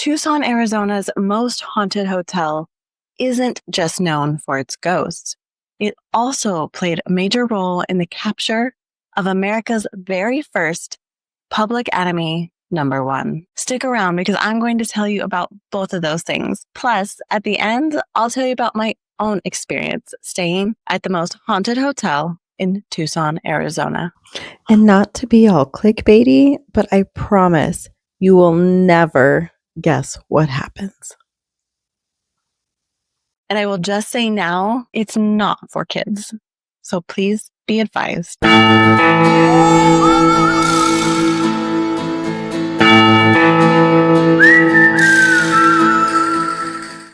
Tucson, Arizona's most haunted hotel isn't just known for its ghosts. It also played a major role in the capture of America's very first public enemy number one. Stick around because I'm going to tell you about both of those things. Plus, at the end, I'll tell you about my own experience staying at the most haunted hotel in Tucson, Arizona. And not to be all clickbaity, but I promise you will never guess what happens. And I will just say now, it's not for kids. So please be advised.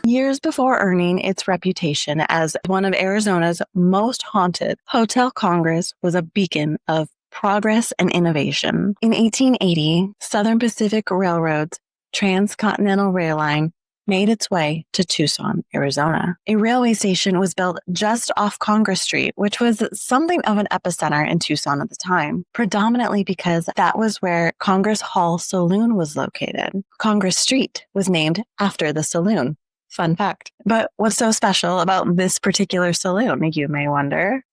Years before earning its reputation as one of Arizona's most haunted, Hotel Congress was a beacon of progress and innovation. In 1880, Southern Pacific Railroad's Transcontinental Rail Line made its way to Tucson, Arizona. A railway station was built just off Congress Street, which was something of an epicenter in Tucson at the time, predominantly because that was where Congress Hall Saloon was located. Congress Street was named after the saloon. Fun fact. But what's so special about this particular saloon, you may wonder?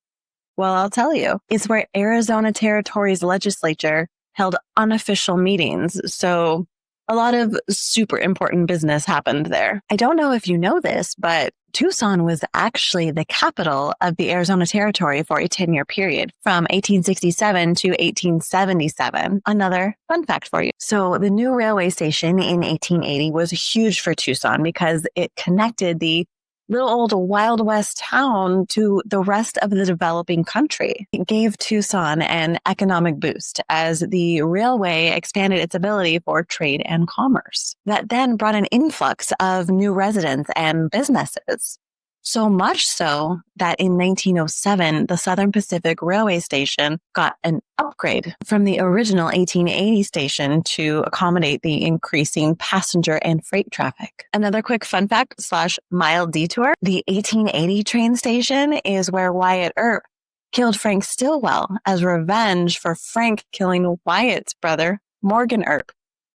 Well, I'll tell you. It's where Arizona Territory's legislature held unofficial meetings, so a lot of super important business happened there. I don't know if you know this, but Tucson was actually the capital of the Arizona Territory for a 10-year period from 1867 to 1877. Another fun fact for you. So the new railway station in 1880 was huge for Tucson because it connected the little old Wild West town to the rest of the developing country. It gave Tucson an economic boost as the railway expanded its ability for trade and commerce. That then brought an influx of new residents and businesses. So much so that in 1907, the Southern Pacific Railway Station got an upgrade from the original 1880 station to accommodate the increasing passenger and freight traffic. Another quick fun fact / mild detour, the 1880 train station is where Wyatt Earp killed Frank Stillwell as revenge for Frank killing Wyatt's brother, Morgan Earp,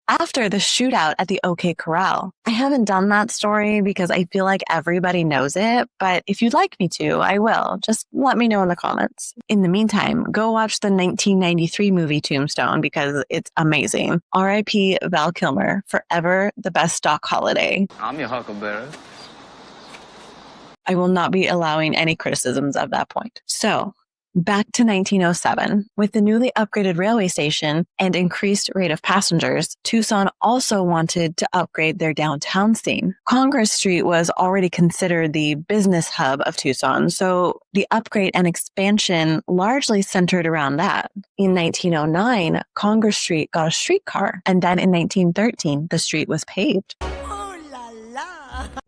after the shootout at the OK Corral. I haven't done that story because I feel like everybody knows it, but if you'd like me to, I will. Just let me know in the comments. In the meantime, go watch the 1993 movie Tombstone because it's amazing. R.I.P. Val Kilmer, forever the best Doc Holliday. I'm your huckleberry. I will not be allowing any criticisms of that point. So, back to 1907. With the newly upgraded railway station and increased rate of passengers, Tucson also wanted to upgrade their downtown scene. Congress Street was already considered the business hub of Tucson, so the upgrade and expansion largely centered around that. In 1909, Congress Street got a streetcar, and then in 1913, the street was paved.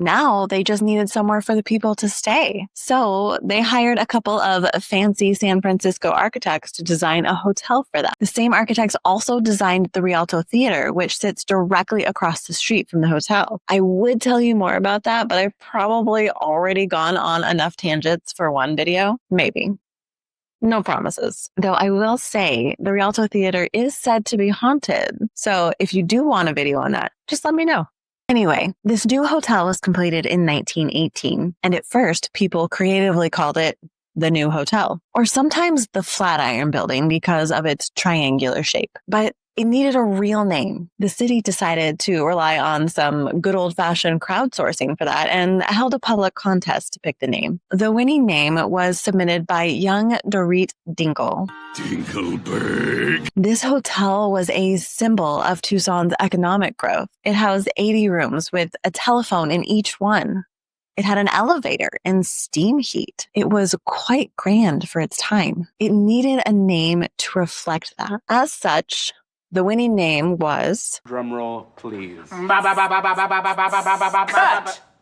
Now they just needed somewhere for the people to stay. So they hired a couple of fancy San Francisco architects to design a hotel for them. The same architects also designed the Rialto Theater, which sits directly across the street from the hotel. I would tell you more about that, but I've probably already gone on enough tangents for one video. Maybe. No promises. Though I will say the Rialto Theater is said to be haunted. So if you do want a video on that, just let me know. Anyway, this new hotel was completed in 1918, and at first, people creatively called it the New Hotel, or sometimes the Flatiron Building because of its triangular shape. But it needed a real name. The city decided to rely on some good old-fashioned crowdsourcing for that and held a public contest to pick the name. The winning name was submitted by young Dorit Dinkel. Dinkelberg. This hotel was a symbol of Tucson's economic growth. It housed 80 rooms with a telephone in each one. It had an elevator and steam heat. It was quite grand for its time. It needed a name to reflect that. As such, the winning name was... Drumroll, please.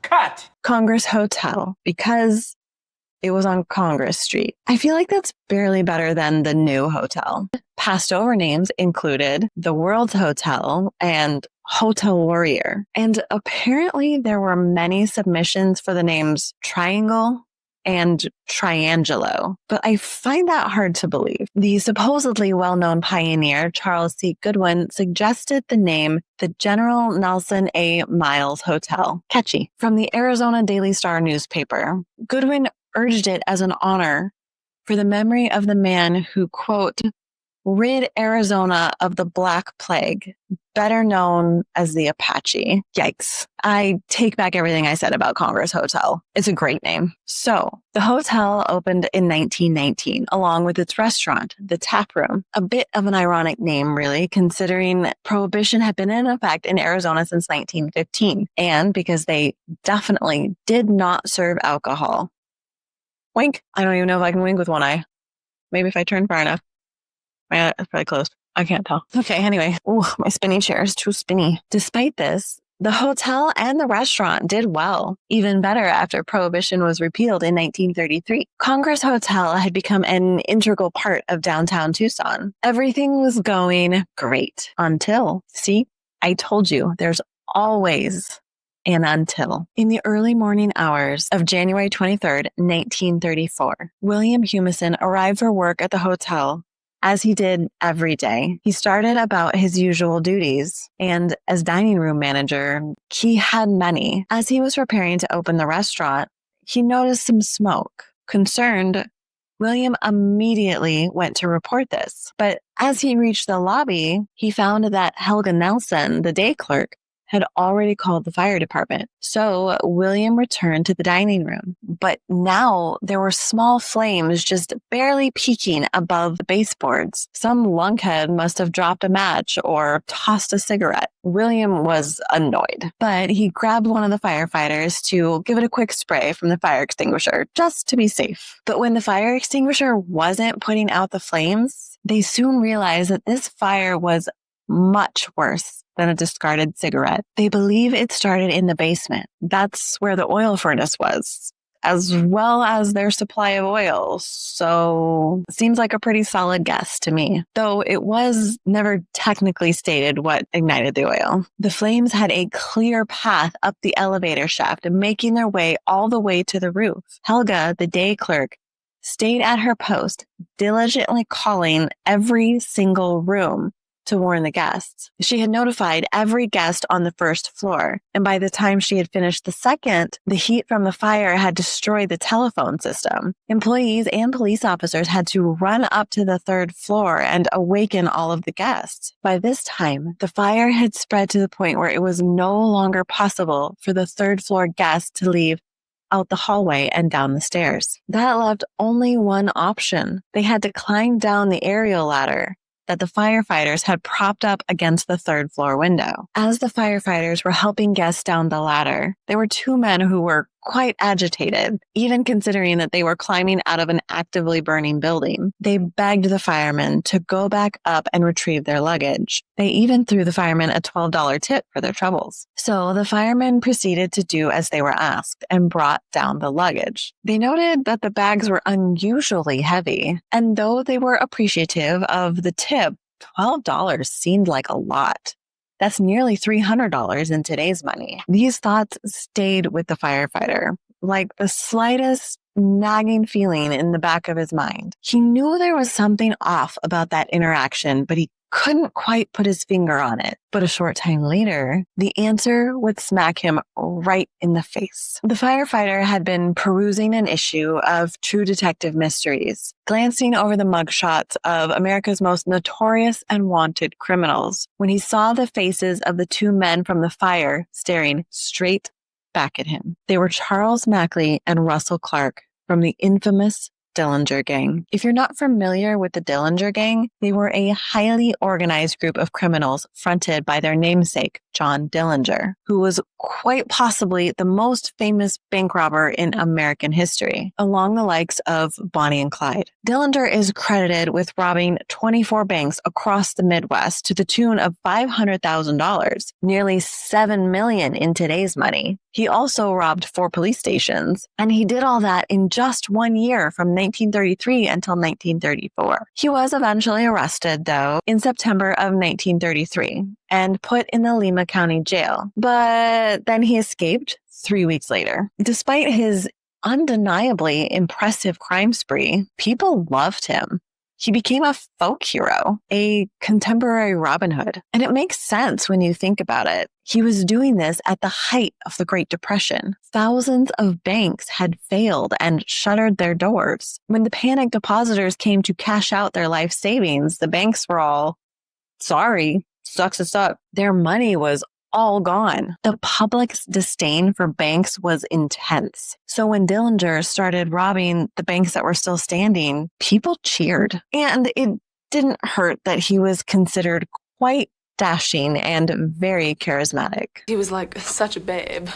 Cut! Congress Hotel, because it was on Congress Street. I feel like that's barely better than the New Hotel. Passed over names included the World's Hotel and Hotel Warrior. And apparently there were many submissions for the names Triangle and Triangelo. But I find that hard to believe. The supposedly well-known pioneer, Charles C. Goodwin, suggested the name the General Nelson A. Miles Hotel. Catchy. From the Arizona Daily Star newspaper, Goodwin urged it as an honor for the memory of the man who, quote, rid Arizona of the Black Plague, better known as the Apache. Yikes. I take back everything I said about Congress Hotel. It's a great name. So the hotel opened in 1919, along with its restaurant, the Tap Room. A bit of an ironic name, really, considering Prohibition had been in effect in Arizona since 1915, and because they definitely did not serve alcohol. Wink. I don't even know if I can wink with one eye. Maybe if I turn far enough. My eye is probably closed. I can't tell. Okay, anyway. Ooh, my spinny chair is too spinny. Despite this, the hotel and the restaurant did well, even better after Prohibition was repealed in 1933. Congress Hotel had become an integral part of downtown Tucson. Everything was going great until, see, I told you, there's always an until. In the early morning hours of January 23rd, 1934, William Humison arrived for work at the hotel as he did every day. He started about his usual duties, and as dining room manager, he had many. As he was preparing to open the restaurant, he noticed some smoke. Concerned, William immediately went to report this. But as he reached the lobby, he found that Helga Nelson, the day clerk, had already called the fire department. So William returned to the dining room. But now there were small flames just barely peeking above the baseboards. Some lunkhead must have dropped a match or tossed a cigarette. William was annoyed, but he grabbed one of the firefighters to give it a quick spray from the fire extinguisher, just to be safe. But when the fire extinguisher wasn't putting out the flames, they soon realized that this fire was much worse than a discarded cigarette. They believe it started in the basement. That's where the oil furnace was, as well as their supply of oil. So seems like a pretty solid guess to me, though it was never technically stated what ignited the oil. The flames had a clear path up the elevator shaft, making their way all the way to the roof. Helga, the day clerk, stayed at her post, diligently calling every single room to warn the guests. She had notified every guest on the first floor, and by the time she had finished the second, the heat from the fire had destroyed the telephone system. Employees and police officers had to run up to the third floor and awaken all of the guests. By this time, the fire had spread to the point where it was no longer possible for the third floor guests to leave out the hallway and down the stairs. That left only one option. They had to climb down the aerial ladder that the firefighters had propped up against the third floor window. As the firefighters were helping guests down the ladder, there were two men who were quite agitated, even considering that they were climbing out of an actively burning building. They begged the firemen to go back up and retrieve their luggage. They even threw the firemen a $12 tip for their troubles. So the firemen proceeded to do as they were asked and brought down the luggage. They noted that the bags were unusually heavy, and though they were appreciative of the tip, $12 seemed like a lot. That's nearly $300 in today's money. These thoughts stayed with the firefighter, like the slightest nagging feeling in the back of his mind. He knew there was something off about that interaction, but he couldn't quite put his finger on it. But a short time later, the answer would smack him right in the face. The firefighter had been perusing an issue of True Detective Mysteries, glancing over the mugshots of America's most notorious and wanted criminals, when he saw the faces of the two men from the fire staring straight back at him. They were Charles Mackley and Russell Clark from the infamous Dillinger Gang. If you're not familiar with the Dillinger Gang, they were a highly organized group of criminals fronted by their namesake, John Dillinger, who was quite possibly the most famous bank robber in American history, along the likes of Bonnie and Clyde. Dillinger is credited with robbing 24 banks across the Midwest to the tune of $500,000, nearly $7 million in today's money. He also robbed 4 police stations, and he did all that in just 1 year from 1933 until 1934. He was eventually arrested, though, in September of 1933 and put in the Lima County Jail, but then he escaped 3 weeks later. Despite his undeniably impressive crime spree, people loved him. He became a folk hero, a contemporary Robin Hood. And it makes sense when you think about it. He was doing this at the height of the Great Depression. Thousands of banks had failed and shuttered their doors. When the panicked depositors came to cash out their life savings, the banks were all, sorry, sucks us up. Their money was all gone. The public's disdain for banks was intense. So when Dillinger started robbing the banks that were still standing, people cheered. And it didn't hurt that he was considered quite dashing and very charismatic. He was like such a babe.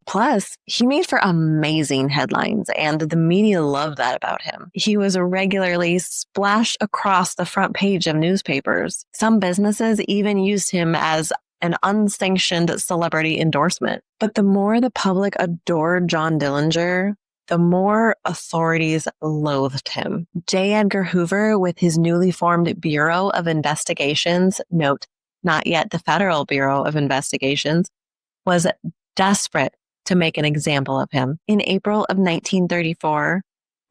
Plus, he made for amazing headlines, and the media loved that about him. He was regularly splashed across the front page of newspapers. Some businesses even used him as an unsanctioned celebrity endorsement. But the more the public adored John Dillinger, the more authorities loathed him. J. Edgar Hoover, with his newly formed Bureau of Investigations, note, not yet the Federal Bureau of Investigations, was desperate to make an example of him. In April of 1934,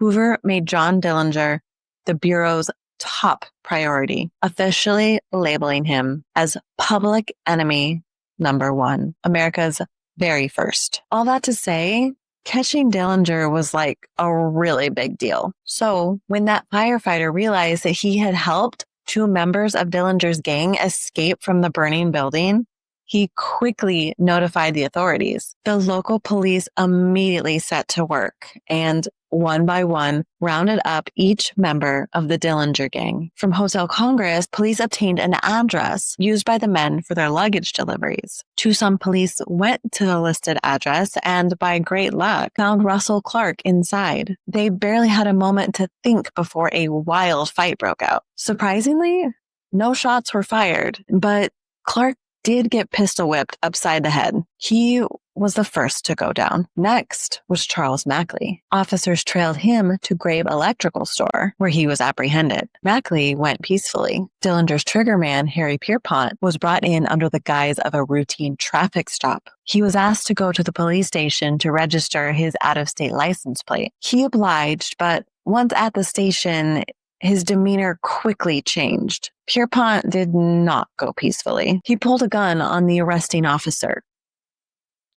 Hoover made John Dillinger the Bureau's top priority, officially labeling him as public enemy number one, America's very first. All that to say, catching Dillinger was like a really big deal. So when that firefighter realized that he had helped two members of Dillinger's gang escape from the burning building, he quickly notified the authorities. The local police immediately set to work and one by one rounded up each member of the Dillinger gang. From Hotel Congress, police obtained an address used by the men for their luggage deliveries. Tucson police went to the listed address and, by great luck, found Russell Clark inside. They barely had a moment to think before a wild fight broke out. Surprisingly, no shots were fired, but Clark did get pistol whipped upside the head. He was the first to go down. Next was Charles Mackley. Officers trailed him to Grabe Electrical Store, where he was apprehended. Mackley went peacefully. Dillinger's trigger man, Harry Pierpont, was brought in under the guise of a routine traffic stop. He was asked to go to the police station to register his out-of-state license plate. He obliged, but once at the station, his demeanor quickly changed. Pierpont did not go peacefully. He pulled a gun on the arresting officer.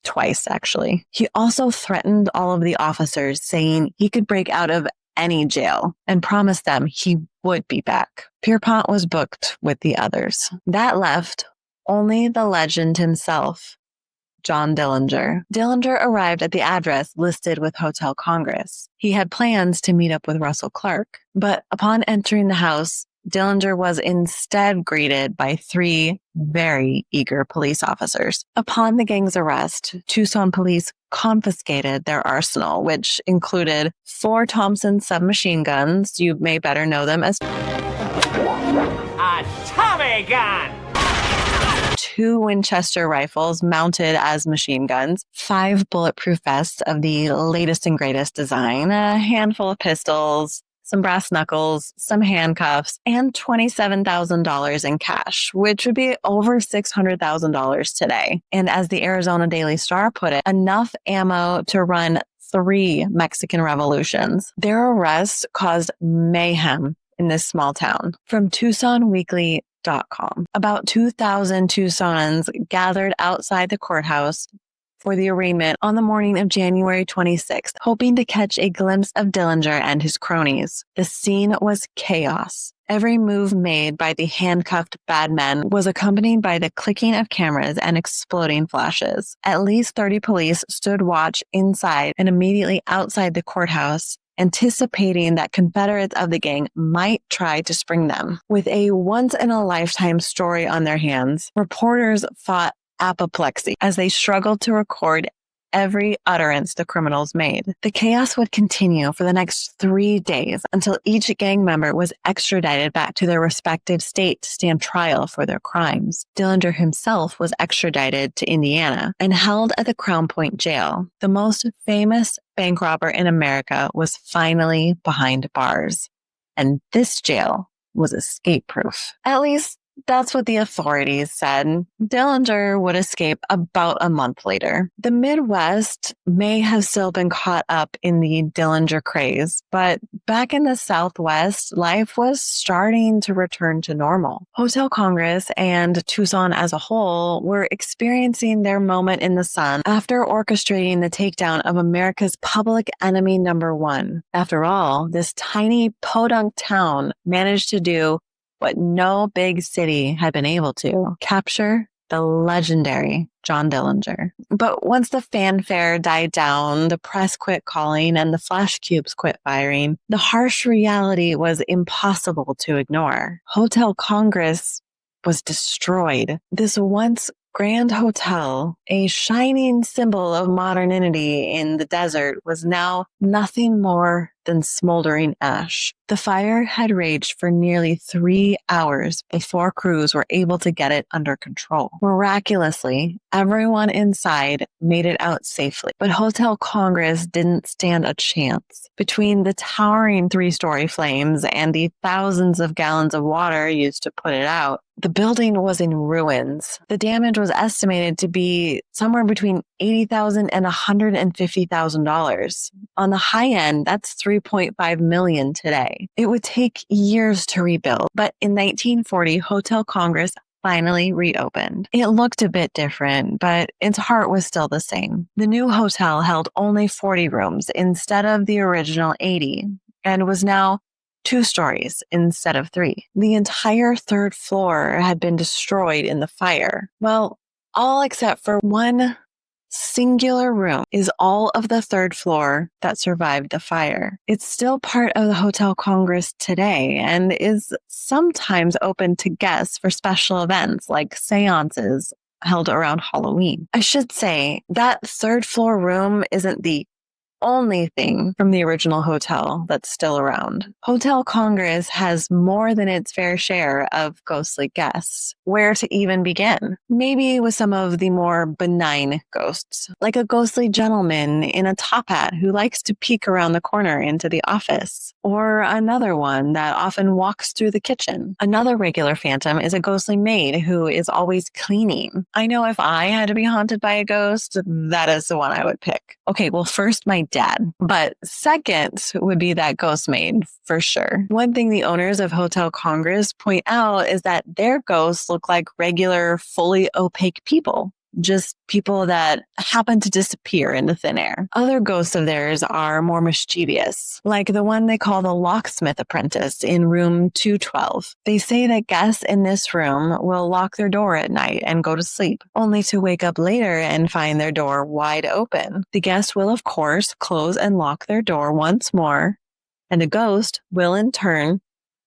Twice, actually. He also threatened all of the officers, saying he could break out of any jail and promised them he would be back. Pierpont was booked with the others. That left only the legend himself, John Dillinger. Dillinger arrived at the address listed with Hotel Congress. He had plans to meet up with Russell Clark, but upon entering the house, Dillinger was instead greeted by three very eager police officers. Upon the gang's arrest, Tucson police confiscated their arsenal, which included 4 Thompson submachine guns. You may better know them as A Tommy gun! 2 Winchester rifles mounted as machine guns, 5 bulletproof vests of the latest and greatest design, a handful of pistols, some brass knuckles, some handcuffs, and $27,000 in cash, which would be over $600,000 today. And as the Arizona Daily Star put it, enough ammo to run 3 Mexican revolutions. Their arrest caused mayhem in this small town. From TucsonWeekly.com, about 2,000 Tucsonans gathered outside the courthouse for the arraignment on the morning of January 26th, hoping to catch a glimpse of Dillinger and his cronies. The scene was chaos. Every move made by the handcuffed bad men was accompanied by the clicking of cameras and exploding flashes. At least 30 police stood watch inside and immediately outside the courthouse, anticipating that Confederates of the gang might try to spring them. With a once-in-a-lifetime story on their hands, reporters fought apoplexy as they struggled to record every utterance the criminals made. The chaos would continue for the next 3 days until each gang member was extradited back to their respective state to stand trial for their crimes. Dillinger himself was extradited to Indiana and held at the Crown Point jail. The most famous bank robber in America was finally behind bars, and this jail was escape-proof. At least That's what the authorities said. Dillinger would escape about a month later. The Midwest may have still been caught up in the Dillinger craze, but back in the Southwest, life was starting to return to normal. Hotel Congress and Tucson as a whole were experiencing their moment in the sun after orchestrating the takedown of America's public enemy number one. After all, this tiny podunk town managed to do what no big city had been able to: capture the legendary John Dillinger. But once the fanfare died down, the press quit calling, and the flash cubes quit firing, the harsh reality was impossible to ignore. Hotel Congress was destroyed. This once grand hotel, a shining symbol of modernity in the desert, was now nothing more than smoldering ash. The fire had raged for nearly 3 hours before crews were able to get it under control. Miraculously, everyone inside made it out safely, but Hotel Congress didn't stand a chance. Between the towering 3-story flames and the thousands of gallons of water used to put it out, the building was in ruins. The damage was estimated to be somewhere between $80,000 and $150,000. On the high end, that's $3.5 million today. It would take years to rebuild, but in 1940, Hotel Congress finally reopened. It looked a bit different, but its heart was still the same. The new hotel held only 40 rooms instead of the original 80, and was now 2 stories instead of 3. The entire 3rd floor had been destroyed in the fire. Well, all except for one singular room is all of the 3rd floor that survived the fire. It's still part of the Hotel Congress today and is sometimes open to guests for special events like seances held around Halloween. I should say that 3rd floor room isn't the only thing from the original hotel that's still around. Hotel Congress has more than its fair share of ghostly guests. Where to even begin? Maybe with some of the more benign ghosts, like a ghostly gentleman in a top hat who likes to peek around the corner into the office, or another one that often walks through the kitchen. Another regular phantom is a ghostly maid who is always cleaning. I know if I had to be haunted by a ghost, that is the one I would pick. Okay, well, first my dad, but second would be that ghost maid for sure. One thing the owners of Hotel Congress point out is that their ghosts look like regular, fully opaque people. Just people that happen to disappear into thin air. Other ghosts of theirs are more mischievous, like the one they call the locksmith apprentice in room 212. They say that guests in this room will lock their door at night and go to sleep, only to wake up later and find their door wide open. The guest will, of course, close and lock their door once more, and the ghost will in turn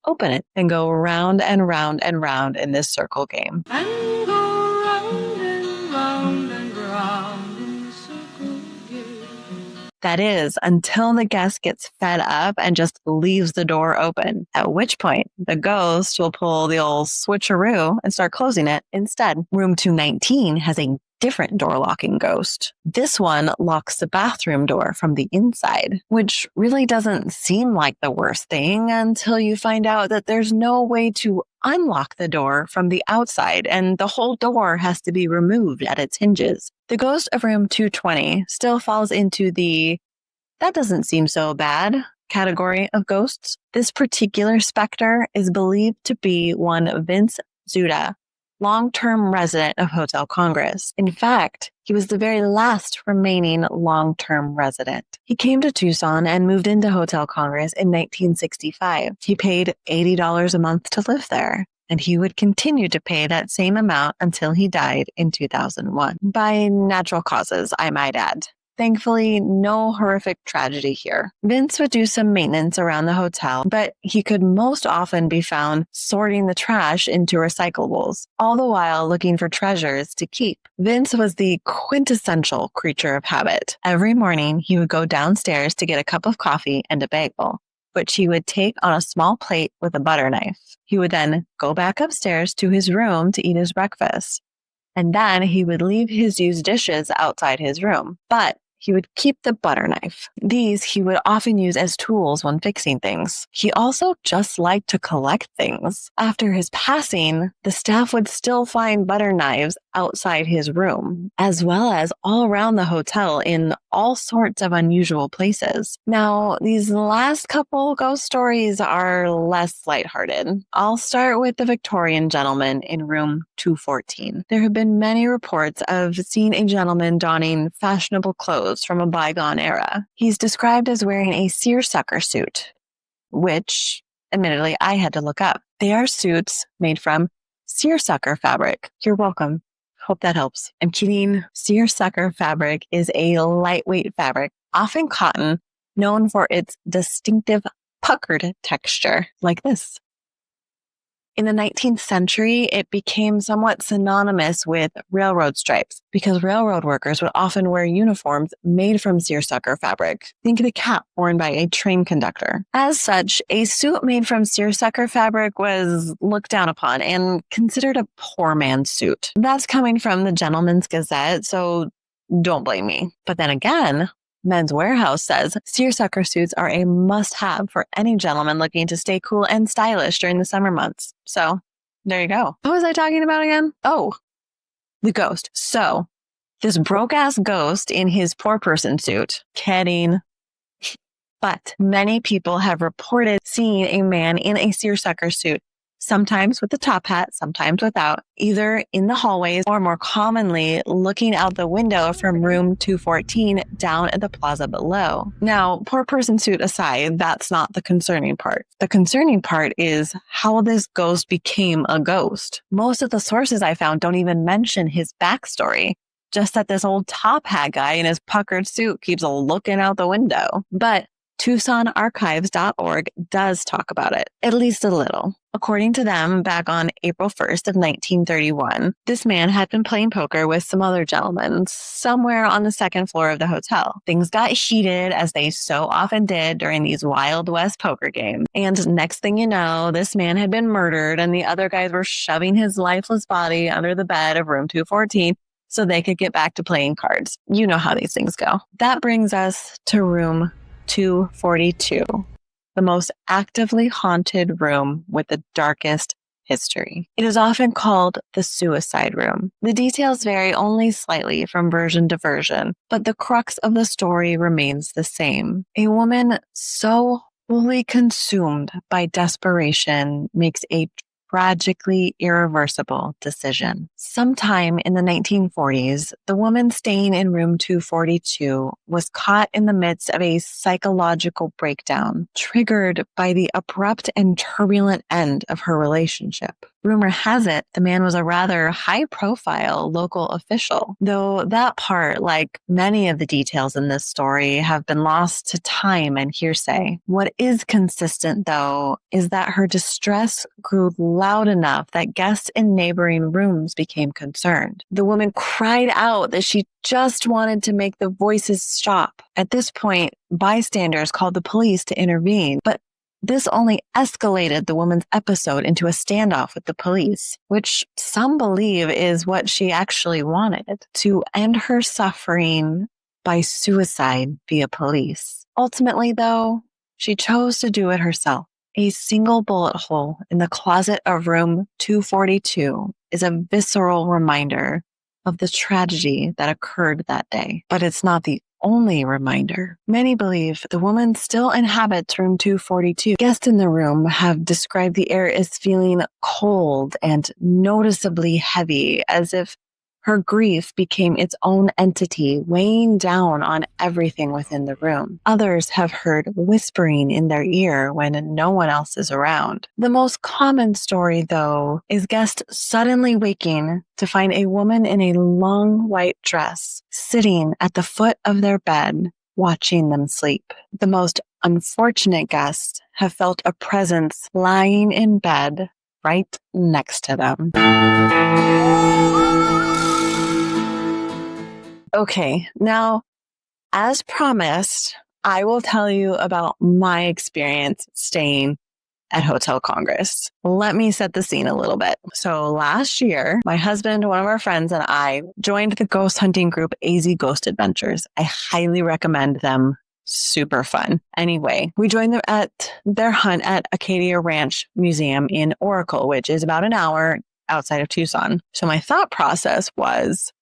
open it and go round and round and round in this circle game. That is, until the guest gets fed up and just leaves the door open, at which point the ghost will pull the old switcheroo and start closing it instead. Room 219 has a different door locking ghost. This one locks the bathroom door from the inside, which really doesn't seem like the worst thing until you find out that there's no way to unlock the door from the outside, and the whole door has to be removed at its hinges. The ghost of room 220 still falls into the "that doesn't seem so bad" category of ghosts. This particular specter is believed to be one Vince Zuda, long-term resident of Hotel Congress. In fact, he was the very last remaining long-term resident. He came to Tucson and moved into Hotel Congress in 1965. He paid $80 a month to live there, and he would continue to pay that same amount until he died in 2001. By natural causes, I might add. Thankfully, no horrific tragedy here. Vince would do some maintenance around the hotel, but he could most often be found sorting the trash into recyclables, all the while looking for treasures to keep. Vince was the quintessential creature of habit. Every morning, he would go downstairs to get a cup of coffee and a bagel, which he would take on a small plate with a butter knife. He would then go back upstairs to his room to eat his breakfast. And then he would leave his used dishes outside his room. But he would keep the butter knife. These he would often use as tools when fixing things. He also just liked to collect things. After his passing, the staff would still find butter knives outside his room, as well as all around the hotel in all sorts of unusual places. Now, these last couple ghost stories are less lighthearted. I'll start with the Victorian gentleman in room 214. There have been many reports of seeing a gentleman donning fashionable clothes from a bygone era. He's described as wearing a seersucker suit, which, admittedly, I had to look up. They are suits made from seersucker fabric. You're welcome. Hope that helps. I'm kidding. Seersucker fabric is a lightweight fabric, often cotton, known for its distinctive puckered texture, like this. In the 19th century, it became somewhat synonymous with railroad stripes because railroad workers would often wear uniforms made from seersucker fabric. Think of the cap worn by a train conductor. As such, a suit made from seersucker fabric was looked down upon and considered a poor man's suit. That's coming from the Gentleman's Gazette, so don't blame me. But then again, Men's Warehouse says seersucker suits are a must-have for any gentleman looking to stay cool and stylish during the summer months. So, there you go. What was I talking about again? Oh, the ghost. So, this broke-ass ghost in his poor person suit. Kidding. But many people have reported seeing a man in a seersucker suit, sometimes with the top hat, sometimes without, either in the hallways or more commonly looking out the window from room 214 down at the plaza below. Now, poor person suit aside, that's not the concerning part. The concerning part is how this ghost became a ghost. Most of the sources I found don't even mention his backstory, just that this old top hat guy in his puckered suit keeps looking out the window. But TucsonArchives.org does talk about it, at least a little. According to them, back on April 1st of 1931, this man had been playing poker with some other gentlemen somewhere on the second floor of the hotel. Things got heated, as they so often did during these Wild West poker games. And next thing you know, this man had been murdered and the other guys were shoving his lifeless body under the bed of room 214 so they could get back to playing cards. You know how these things go. That brings us to room 242, the most actively haunted room with the darkest history. It is often called the suicide room. The details vary only slightly from version to version, but the crux of the story remains the same. A woman so wholly consumed by desperation makes a tragically irreversible decision. Sometime in the 1940s, the woman staying in room 242 was caught in the midst of a psychological breakdown, triggered by the abrupt and turbulent end of her relationship. Rumor has it the man was a rather high-profile local official, though that part, like many of the details in this story, have been lost to time and hearsay. What is consistent, though, is that her distress grew loud enough that guests in neighboring rooms became concerned. The woman cried out that she just wanted to make the voices stop. At this point, bystanders called the police to intervene, but this only escalated the woman's episode into a standoff with the police, which some believe is what she actually wanted, to end her suffering by suicide via police. Ultimately, though, she chose to do it herself. A single bullet hole in the closet of room 242 is a visceral reminder of the tragedy that occurred that day. But it's not the only reminder. Many believe the woman still inhabits room 242. Guests in the room have described the air as feeling cold and noticeably heavy, as if her grief became its own entity, weighing down on everything within the room. Others have heard whispering in their ear when no one else is around. The most common story, though, is guests suddenly waking to find a woman in a long white dress sitting at the foot of their bed, watching them sleep. The most unfortunate guests have felt a presence lying in bed right next to them. Okay, now, as promised, I will tell you about my experience staying at Hotel Congress. Let me set the scene a little bit. So last year, my husband, one of our friends, and I joined the ghost hunting group AZ Ghost Adventures. I highly recommend them. Super fun. Anyway, we joined them at their hunt at Acadia Ranch Museum in Oracle, which is about an hour outside of Tucson. So my thought process was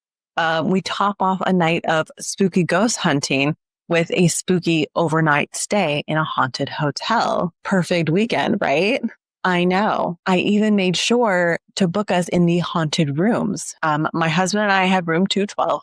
we top off a night of spooky ghost hunting with a spooky overnight stay in a haunted hotel. Perfect weekend, right? I know. I even made sure to book us in the haunted rooms. My husband and I had room 212,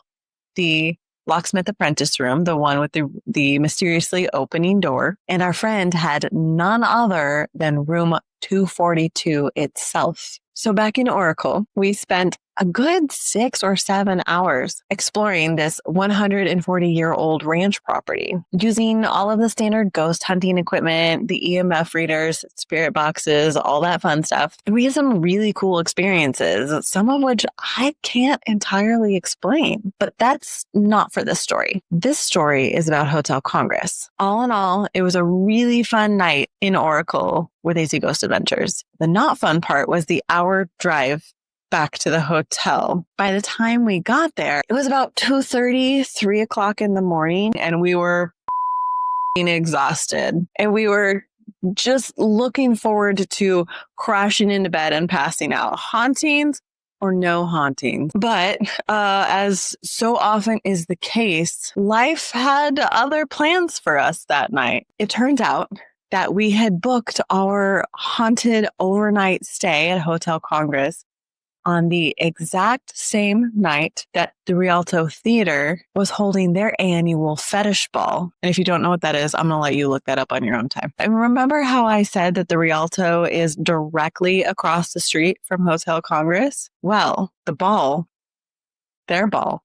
the locksmith apprentice room, the one with the mysteriously opening door. And our friend had none other than room 242 itself. So back in Oracle, we spent a good 6 or 7 hours exploring this 140-year-old ranch property, using all of the standard ghost hunting equipment, the EMF readers, spirit boxes, all that fun stuff. And we had some really cool experiences, some of which I can't entirely explain, but that's not for this story. This story is about Hotel Congress. All in all, it was a really fun night in Oracle with AZ Ghost Adventures. The not fun part was the hour drive back to the hotel. By the time we got there, it was about 2:30, 3 o'clock in the morning, and we were exhausted. And we were just looking forward to crashing into bed and passing out. Hauntings or no hauntings. But as so often is the case, life had other plans for us that night. It turns out that we had booked our haunted overnight stay at Hotel Congress on the exact same night that the Rialto Theater was holding their annual fetish ball. And if you don't know what that is, I'm going to let you look that up on your own time. And remember how I said that the Rialto is directly across the street from Hotel Congress? Well, the ball, their ball,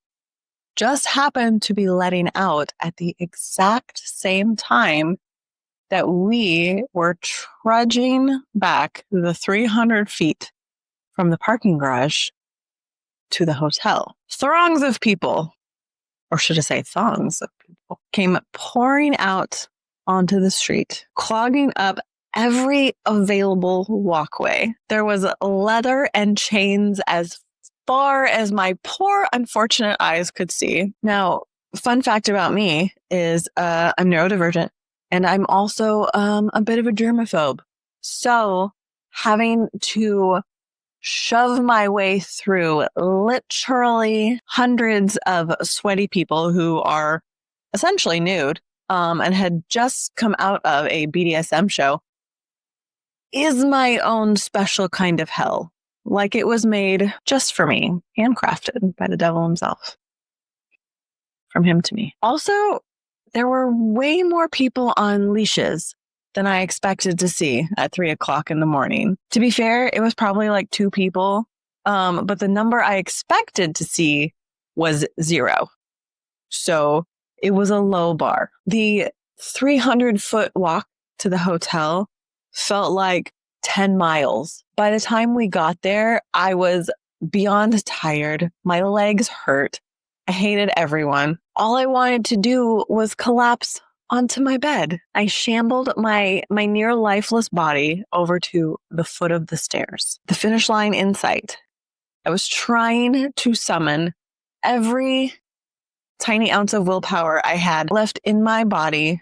just happened to be letting out at the exact same time that we were trudging back the 300 feet from the parking garage to the hotel. Throngs of people, or should I say thongs of people, came pouring out onto the street, clogging up every available walkway. There was leather and chains as far as my poor, unfortunate eyes could see. Now, fun fact about me is I'm neurodivergent, and I'm also a bit of a germaphobe. So having to shove my way through literally hundreds of sweaty people who are essentially nude and had just come out of a BDSM show is my own special kind of hell. Like it was made just for me, handcrafted by the devil himself. From him to me. Also, there were way more people on leashes than I expected to see at 3 o'clock in the morning. To be fair, it was probably like 2 people, but the number I expected to see was 0. So it was a low bar. The 300-foot walk to the hotel felt like 10 miles. By the time we got there, I was beyond tired. My legs hurt. I hated everyone. All I wanted to do was collapse onto my bed. I shambled my near lifeless body over to the foot of the stairs, the finish line in sight. I was trying to summon every tiny ounce of willpower I had left in my body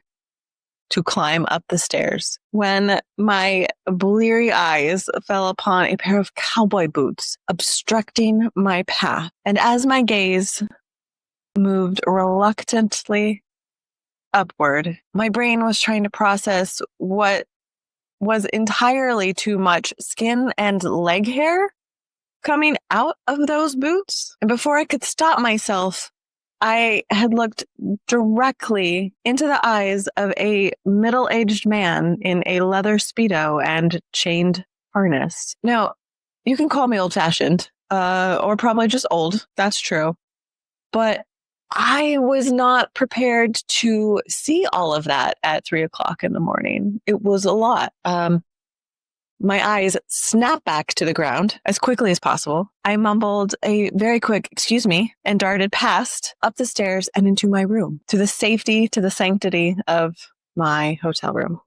to climb up the stairs when my bleary eyes fell upon a pair of cowboy boots obstructing my path. And as my gaze moved reluctantly upward, my brain was trying to process what was entirely too much skin and leg hair coming out of those boots. And before I could stop myself, I had looked directly into the eyes of a middle-aged man in a leather Speedo and chained harness. Now, you can call me old-fashioned, or probably just old. That's true. But I was not prepared to see all of that at 3 o'clock in the morning. It was a lot. My eyes snapped back to the ground as quickly as possible. I mumbled a very quick, "Excuse me," and darted past, up the stairs, and into my room, to the safety, to the sanctity of my hotel room.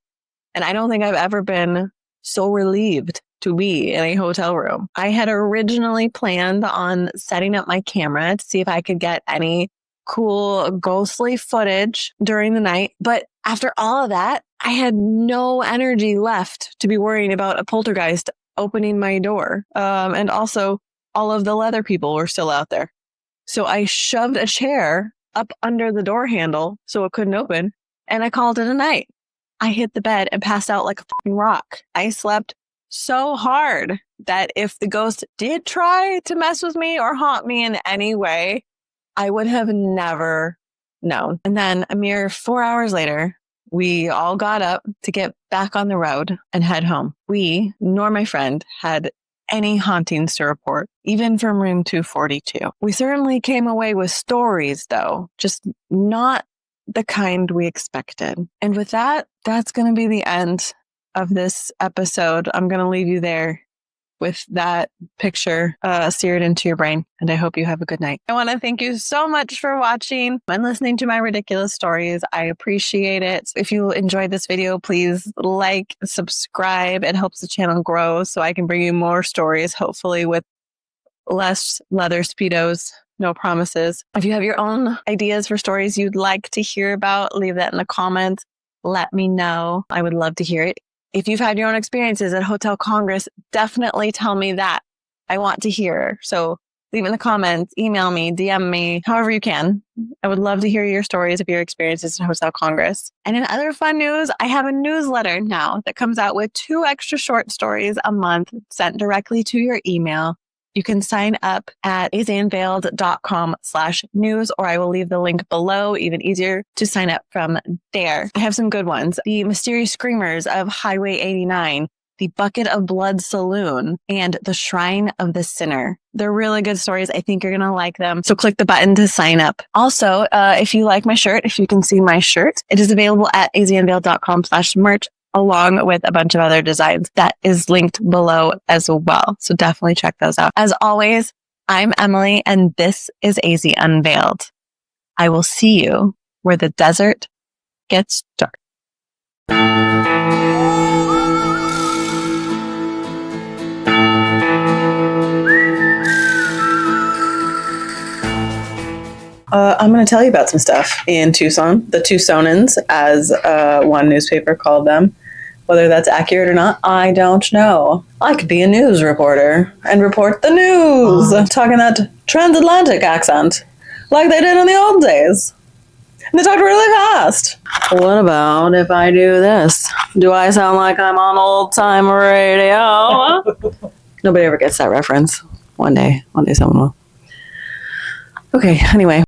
And I don't think I've ever been so relieved to be in a hotel room. I had originally planned on setting up my camera to see if I could get any cool ghostly footage during the night. But after all of that, I had no energy left to be worrying about a poltergeist opening my door. And also all of the leather people were still out there. So I shoved a chair up under the door handle so it couldn't open, and I called it a night. I hit the bed and passed out like a fucking rock. I slept so hard that if the ghost did try to mess with me or haunt me in any way, I would have never known. And then a mere 4 hours later, we all got up to get back on the road and head home. We, nor my friend, had any hauntings to report, even from room 242. We certainly came away with stories, though, just not the kind we expected. And with that, that's going to be the end of this episode. I'm going to leave you there with that picture seared into your brain, and I hope you have a good night. I want to thank you so much for watching and listening to my ridiculous stories. I appreciate it. If you enjoyed this video, please like, subscribe. It helps the channel grow so I can bring you more stories, hopefully with less leather Speedos. No promises. If you have your own ideas for stories you'd like to hear about, leave that in the comments. Let me know. I would love to hear it. If you've had your own experiences at Hotel Congress, definitely tell me that. I want to hear. So leave in the comments, email me, DM me, however you can. I would love to hear your stories of your experiences at Hotel Congress. And in other fun news, I have a newsletter now that comes out with 2 extra short stories a month sent directly to your email. You can sign up at azyunveiled.com/news, or I will leave the link below. Even easier to sign up from there. I have some good ones. The Mysterious Screamers of Highway 89, The Bucket of Blood Saloon, and The Shrine of the Sinner. They're really good stories. I think you're going to like them. So click the button to sign up. Also, if you like my shirt, if you can see my shirt, it is available at azyunveiled.com/merch. along with a bunch of other designs. That is linked below as well. So definitely check those out. As always, I'm Emily, and this is AZ Unveiled. I will see you where the desert gets dark. I'm going to tell you about some stuff in Tucson. The Tucsonans, as one newspaper called them. Whether that's accurate or not, I don't know. I could be a news reporter and report the news, talking that transatlantic accent, like they did in the old days. And they talked really fast. What about if I do this? Do I sound like I'm on old-time radio? Nobody ever gets that reference. One day someone will. Okay, anyway.